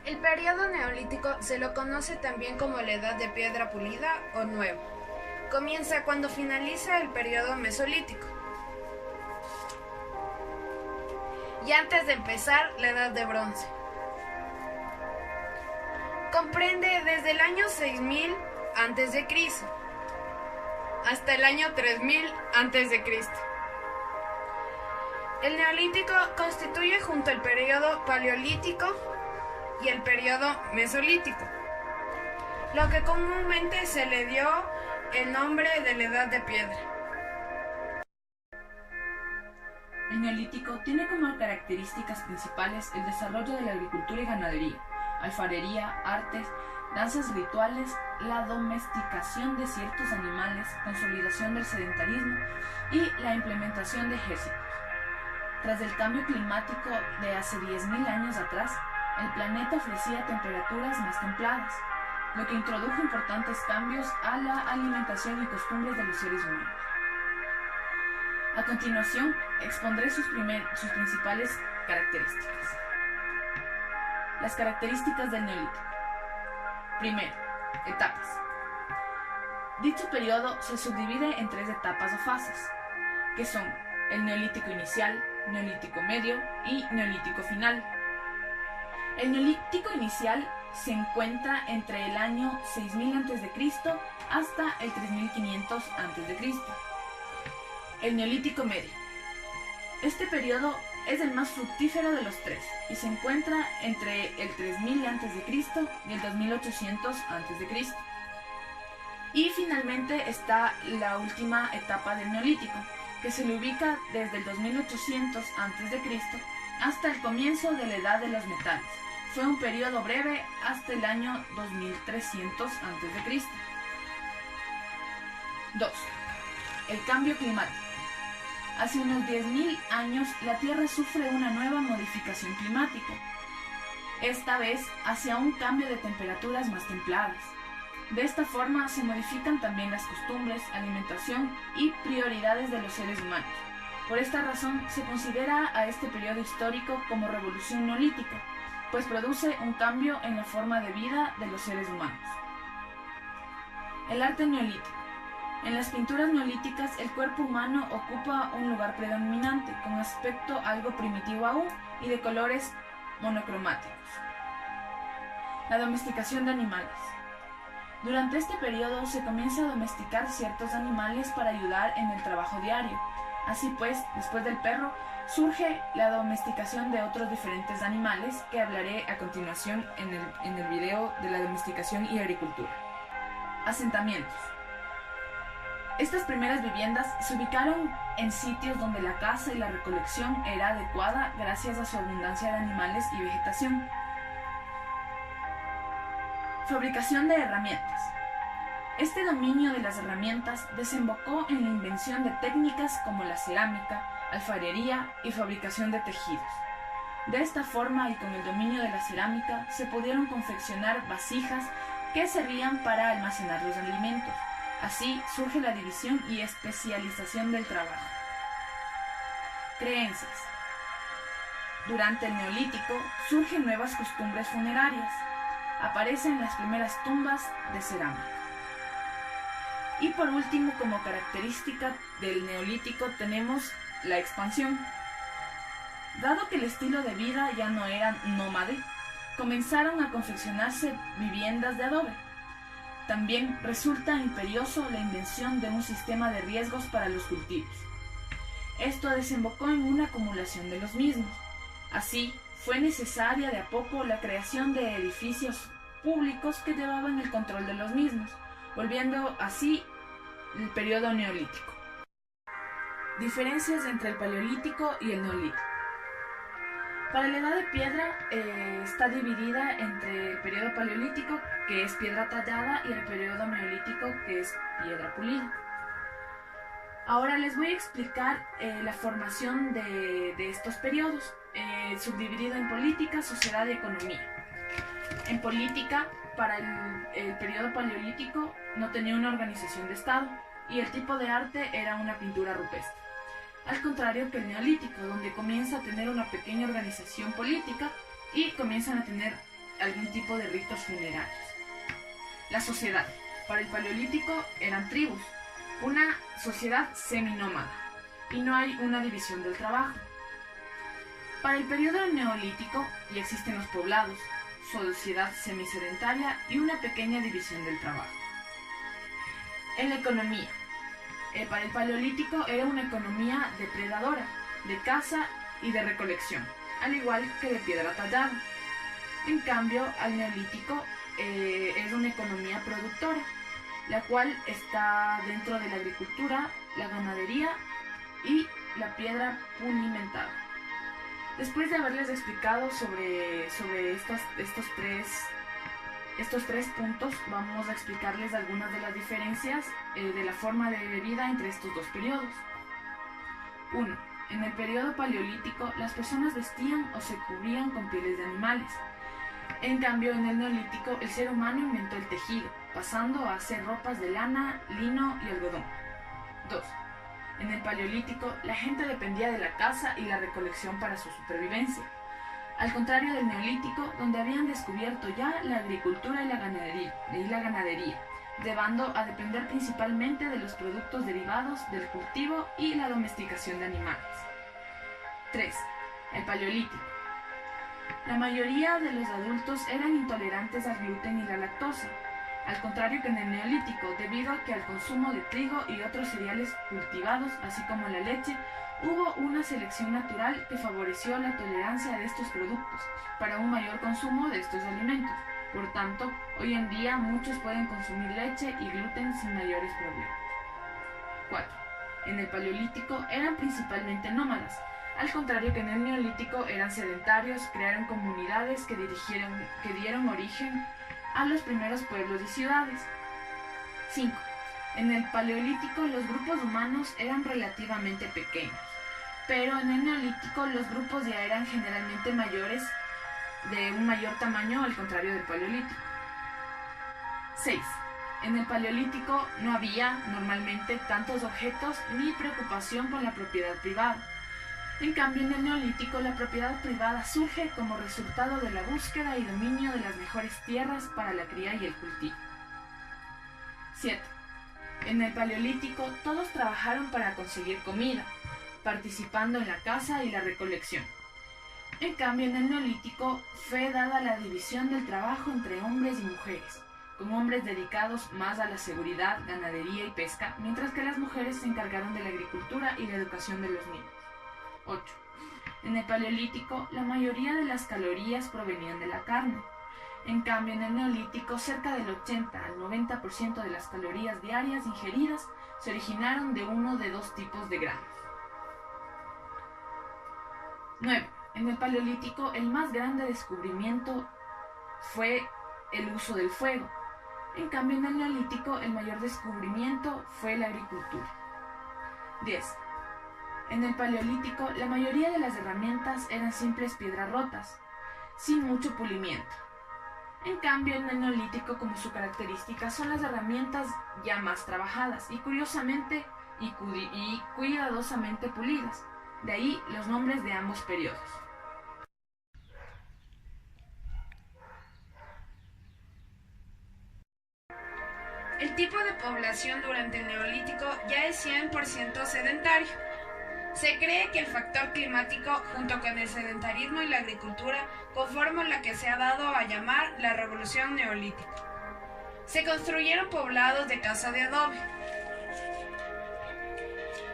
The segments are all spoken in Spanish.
El periodo neolítico se lo conoce también como la edad de piedra pulida o nuevo. Comienza cuando finaliza el periodo mesolítico y antes de empezar la edad de bronce. Comprende desde el año 6000 a.C. hasta el año 3000 a.C. El neolítico constituye junto al periodo paleolítico y el periodo mesolítico, lo que comúnmente se le dio el nombre de la edad de piedra. El neolítico tiene como características principales el desarrollo de la agricultura y ganadería, alfarería, artes, danzas rituales, la domesticación de ciertos animales, consolidación del sedentarismo y la implementación de ejércitos. Tras el cambio climático de hace 10.000 años atrás, el planeta ofrecía temperaturas más templadas, lo que introdujo importantes cambios a la alimentación y costumbres de los seres humanos. A continuación, expondré sus principales características. Las características del neolítico. Primero, etapas. Dicho periodo se subdivide en 3 etapas o fases, que son el neolítico inicial, neolítico medio y neolítico final. El neolítico inicial se encuentra entre el año 6000 a.C. hasta el 3500 a.C. El neolítico medio. Este periodo es el más fructífero de los 3 y se encuentra entre el 3000 a.C. y el 2800 a.C. Y finalmente está la última etapa del neolítico, que se le ubica desde el 2800 a.C. hasta el comienzo de la edad de los metales. Fue un periodo breve hasta el año 2300 a.C. 2. El cambio climático. Hace unos 10.000 años la Tierra sufre una nueva modificación climática, esta vez hacia un cambio de temperaturas más templadas. De esta forma se modifican también las costumbres, alimentación y prioridades de los seres humanos. Por esta razón se considera a este periodo histórico como revolución neolítica, pues produce un cambio en la forma de vida de los seres humanos. El arte neolítico. En las pinturas neolíticas el cuerpo humano ocupa un lugar predominante, con aspecto algo primitivo aún y de colores monocromáticos. La domesticación de animales. Durante este periodo se comienza a domesticar ciertos animales para ayudar en el trabajo diario. Así pues, después del perro, surge la domesticación de otros diferentes animales que hablaré a continuación en el video de la domesticación y agricultura. Asentamientos. Estas primeras viviendas se ubicaron en sitios donde la caza y la recolección era adecuada gracias a su abundancia de animales y vegetación. Fabricación de herramientas. Este dominio de las herramientas desembocó en la invención de técnicas como la cerámica, alfarería y fabricación de tejidos. De esta forma y con el dominio de la cerámica se pudieron confeccionar vasijas que servían para almacenar los alimentos. Así surge la división y especialización del trabajo. Creencias. Durante el Neolítico surgen nuevas costumbres funerarias. Aparecen las primeras tumbas de cerámica. Y por último, como característica del Neolítico tenemos la expansión. Dado que el estilo de vida ya no era nómade, comenzaron a confeccionarse viviendas de adobe. También resulta imperioso la invención de un sistema de riegos para los cultivos. Esto desembocó en una acumulación de los mismos. Así, fue necesaria de a poco la creación de edificios públicos que llevaban el control de los mismos, volviendo así el periodo neolítico. Diferencias entre el paleolítico y el neolítico. Para la edad de piedra está dividida entre el periodo paleolítico, que es piedra tallada, y el periodo neolítico, que es piedra pulida. Ahora les voy a explicar la formación de estos periodos, subdividido en política, sociedad y economía. En política, para el periodo paleolítico no tenía una organización de Estado y el tipo de arte era una pintura rupestre. Al contrario que el neolítico, donde comienza a tener una pequeña organización política y comienzan a tener algún tipo de ritos funerarios. La sociedad. Para el Paleolítico eran tribus, una sociedad seminómada, y no hay una división del trabajo. Para el periodo neolítico ya existen los poblados, sociedad semisedentaria y una pequeña división del trabajo. En la economía. Para el Paleolítico era una economía depredadora, de caza y de recolección, al igual que de piedra tallada. En cambio, al Neolítico es una economía productora, la cual está dentro de la agricultura, la ganadería y la piedra pulimentada. Después de haberles explicado sobre estos tres puntos, vamos a explicarles algunas de las diferencias de la forma de vida entre estos dos periodos. 1. En el periodo paleolítico, las personas vestían o se cubrían con pieles de animales. En cambio, en el neolítico, el ser humano inventó el tejido, pasando a hacer ropas de lana, lino y algodón. 2. En el paleolítico, la gente dependía de la caza y la recolección para su supervivencia, al contrario del neolítico, donde habían descubierto ya la agricultura y la ganadería, llevando a depender principalmente de los productos derivados del cultivo y la domesticación de animales. 3. El paleolítico. La mayoría de los adultos eran intolerantes al gluten y la lactosa, al contrario que en el neolítico, debido a que al consumo de trigo y otros cereales cultivados, así como la leche, hubo una selección natural que favoreció la tolerancia de estos productos para un mayor consumo de estos alimentos. Por tanto, hoy en día muchos pueden consumir leche y gluten sin mayores problemas. 4. En el paleolítico eran principalmente nómadas, al contrario que en el neolítico eran sedentarios, crearon comunidades que dieron origen a los primeros pueblos y ciudades. 5. En el paleolítico los grupos humanos eran relativamente pequeños, pero en el neolítico los grupos ya eran generalmente mayores, de un mayor tamaño, al contrario del paleolítico. 6. En el paleolítico no había normalmente tantos objetos ni preocupación con la propiedad privada. En cambio, en el neolítico la propiedad privada surge como resultado de la búsqueda y dominio de las mejores tierras para la cría y el cultivo. 7. En el paleolítico todos trabajaron para conseguir comida, participando en la caza y la recolección. En cambio, en el neolítico fue dada la división del trabajo entre hombres y mujeres, con hombres dedicados más a la seguridad, ganadería y pesca, mientras que las mujeres se encargaron de la agricultura y la educación de los niños. 8. En el paleolítico, la mayoría de las calorías provenían de la carne. En cambio, en el neolítico, cerca del 80 al 90% de las calorías diarias ingeridas se originaron de uno de dos tipos de granos. 9. En el paleolítico, el más grande descubrimiento fue el uso del fuego. En cambio, en el neolítico, el mayor descubrimiento fue la agricultura. 10. En el paleolítico, la mayoría de las herramientas eran simples piedras rotas, sin mucho pulimiento. En cambio, en el neolítico, como su característica, son las herramientas ya más trabajadas y curiosamente y cuidadosamente pulidas. De ahí los nombres de ambos periodos. El tipo de población durante el Neolítico ya es 100% sedentario. Se cree que el factor climático, junto con el sedentarismo y la agricultura, conforman la que se ha dado a llamar la Revolución Neolítica. Se construyeron poblados de casa de adobe,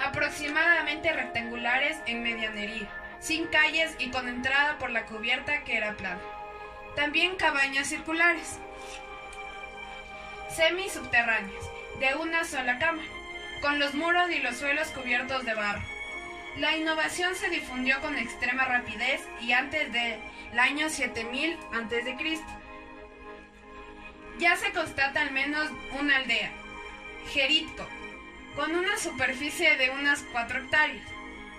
aproximadamente rectangulares en medianería, sin calles y con entrada por la cubierta que era plana. También cabañas circulares, semisubterráneas, de una sola cama, con los muros y los suelos cubiertos de barro. La innovación se difundió con extrema rapidez y antes del año 7000 a.C. Ya se constata al menos una aldea, Jericó, con una superficie de unas 4 hectáreas,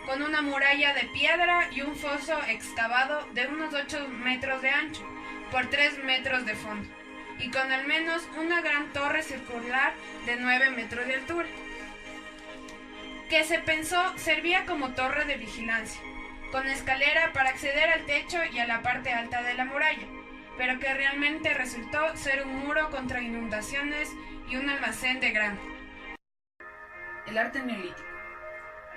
con una muralla de piedra y un foso excavado de unos 8 metros de ancho por 3 metros de fondo, y con al menos una gran torre circular de 9 metros de altura, que se pensó servía como torre de vigilancia, con escalera para acceder al techo y a la parte alta de la muralla, pero que realmente resultó ser un muro contra inundaciones y un almacén de grano. El arte neolítico.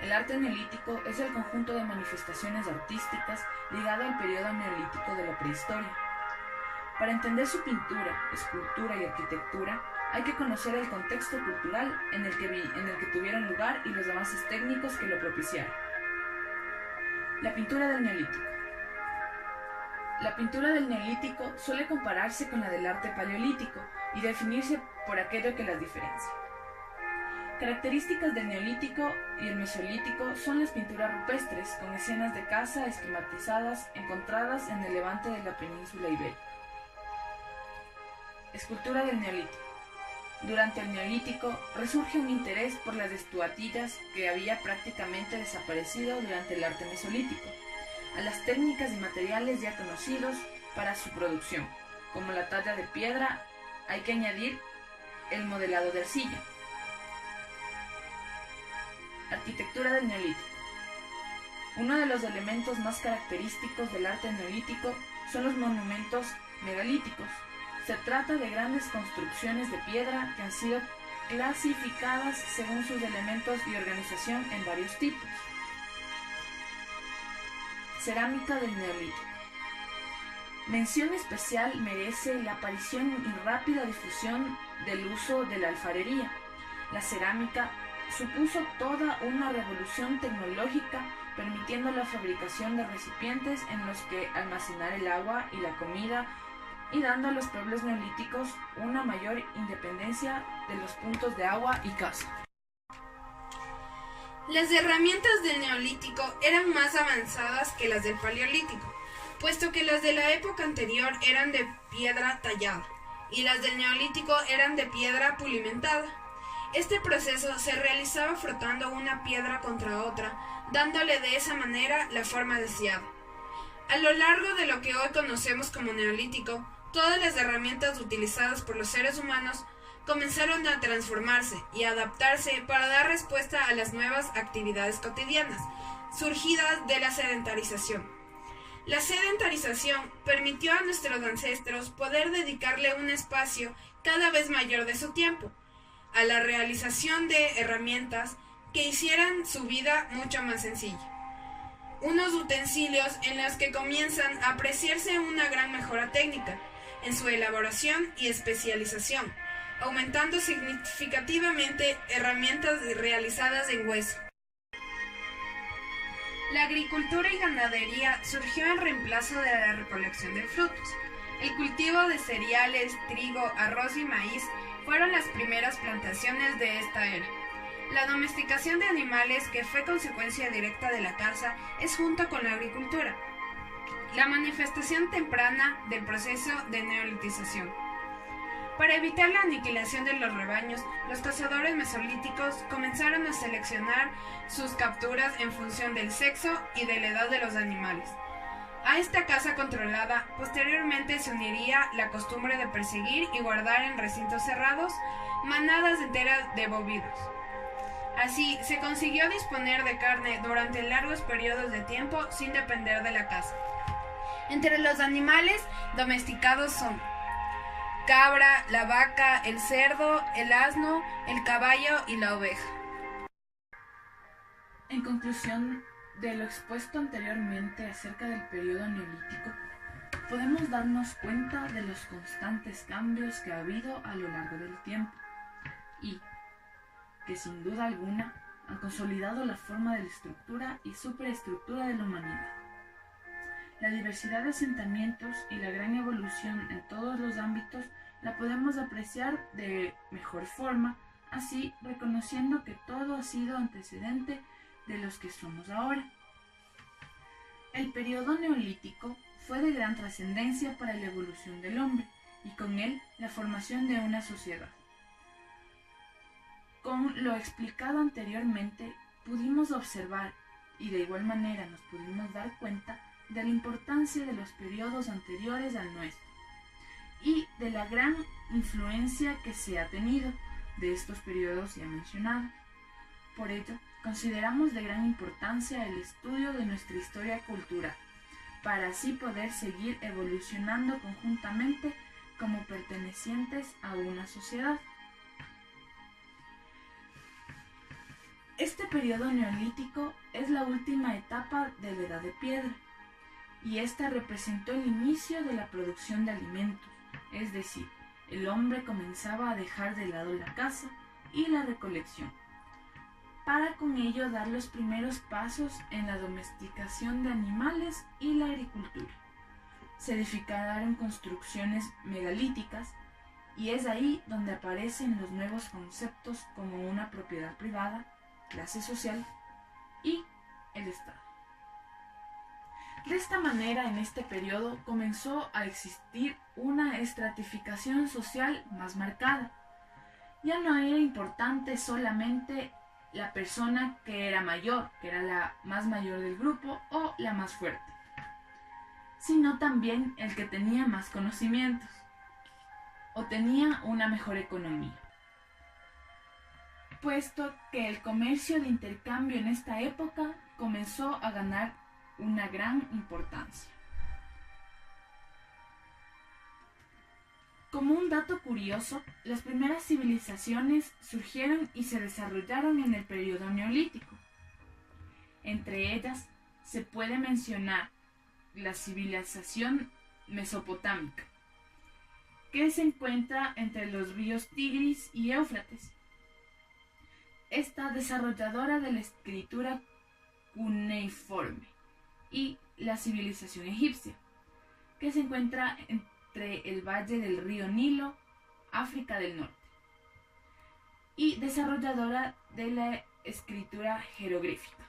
El arte neolítico es el conjunto de manifestaciones artísticas ligado al periodo neolítico de la prehistoria. Para entender su pintura, escultura y arquitectura, hay que conocer el contexto cultural en el que tuvieron lugar y los avances técnicos que lo propiciaron. La pintura del neolítico. La pintura del neolítico suele compararse con la del arte paleolítico y definirse por aquello que las diferencia. Características del neolítico y el mesolítico son las pinturas rupestres con escenas de caza esquematizadas encontradas en el levante de la península ibérica. Escultura del neolítico. Durante el neolítico resurge un interés por las estatuillas que había prácticamente desaparecido durante el arte mesolítico, a las técnicas y materiales ya conocidos para su producción, como la talla de piedra, hay que añadir el modelado de arcilla. Arquitectura del neolítico. Uno de los elementos más característicos del arte neolítico son los monumentos megalíticos. Se trata de grandes construcciones de piedra que han sido clasificadas según sus elementos y organización en varios tipos. Cerámica del neolítico. Mención especial merece la aparición y rápida difusión del uso de la alfarería. La cerámica supuso toda una revolución tecnológica, permitiendo la fabricación de recipientes en los que almacenar el agua y la comida, y dando a los pueblos neolíticos una mayor independencia de los puntos de agua y caza. Las herramientas del neolítico eran más avanzadas que las del paleolítico, puesto que las de la época anterior eran de piedra tallada y las del neolítico eran de piedra pulimentada. Este proceso se realizaba frotando una piedra contra otra, dándole de esa manera la forma deseada. A lo largo de lo que hoy conocemos como neolítico, todas las herramientas utilizadas por los seres humanos comenzaron a transformarse y adaptarse para dar respuesta a las nuevas actividades cotidianas, surgidas de la sedentarización. La sedentarización permitió a nuestros ancestros poder dedicarle un espacio cada vez mayor de su tiempo a la realización de herramientas que hicieran su vida mucho más sencilla. Unos utensilios en los que comienzan a apreciarse una gran mejora técnica en su elaboración y especialización, aumentando significativamente herramientas realizadas en hueso. La agricultura y ganadería surgió en reemplazo de la recolección de frutos. El cultivo de cereales, trigo, arroz y maíz fueron las primeras plantaciones de esta era. La domesticación de animales, que fue consecuencia directa de la caza, es junto con la agricultura la manifestación temprana del proceso de neolitización. Para evitar la aniquilación de los rebaños, los cazadores mesolíticos comenzaron a seleccionar sus capturas en función del sexo y de la edad de los animales. A esta caza controlada, posteriormente se uniría la costumbre de perseguir y guardar en recintos cerrados manadas enteras de bóvidos. Así, se consiguió disponer de carne durante largos periodos de tiempo sin depender de la caza. Entre los animales domesticados son cabra, la vaca, el cerdo, el asno, el caballo y la oveja. En conclusión de lo expuesto anteriormente acerca del periodo neolítico, podemos darnos cuenta de los constantes cambios que ha habido a lo largo del tiempo y que sin duda alguna han consolidado la forma de la estructura y superestructura de la humanidad. La diversidad de asentamientos y la gran evolución en todos los ámbitos la podemos apreciar de mejor forma, así reconociendo que todo ha sido antecedente de los que somos ahora. El periodo neolítico fue de gran trascendencia para la evolución del hombre y con él la formación de una sociedad. Con lo explicado anteriormente, pudimos observar y de igual manera nos pudimos dar cuenta de la importancia de los periodos anteriores al nuestro y de la gran influencia que se ha tenido de estos periodos ya mencionados. Por ello, consideramos de gran importancia el estudio de nuestra historia cultural, para así poder seguir evolucionando conjuntamente como pertenecientes a una sociedad. Este periodo neolítico es la última etapa de la Edad de Piedra, y esta representó el inicio de la producción de alimentos, es decir, el hombre comenzaba a dejar de lado la caza y la recolección, para con ello dar los primeros pasos en la domesticación de animales y la agricultura. Se edificaron construcciones megalíticas, y es ahí donde aparecen los nuevos conceptos como una propiedad privada, clase social y el Estado. De esta manera, en este periodo comenzó a existir una estratificación social más marcada. Ya no era importante solamente la persona que era mayor, que era la más mayor del grupo o la más fuerte, sino también el que tenía más conocimientos o tenía una mejor economía, puesto que el comercio de intercambio en esta época comenzó a ganar una gran importancia. Como un dato curioso, las primeras civilizaciones surgieron y se desarrollaron en el periodo neolítico. Entre ellas se puede mencionar la civilización mesopotámica, que se encuentra entre los ríos Tigris y Éufrates. Esta desarrolladora de la escritura cuneiforme, y la civilización egipcia, que se encuentra entre el valle del río Nilo, África del Norte, y desarrolladora de la escritura jeroglífica.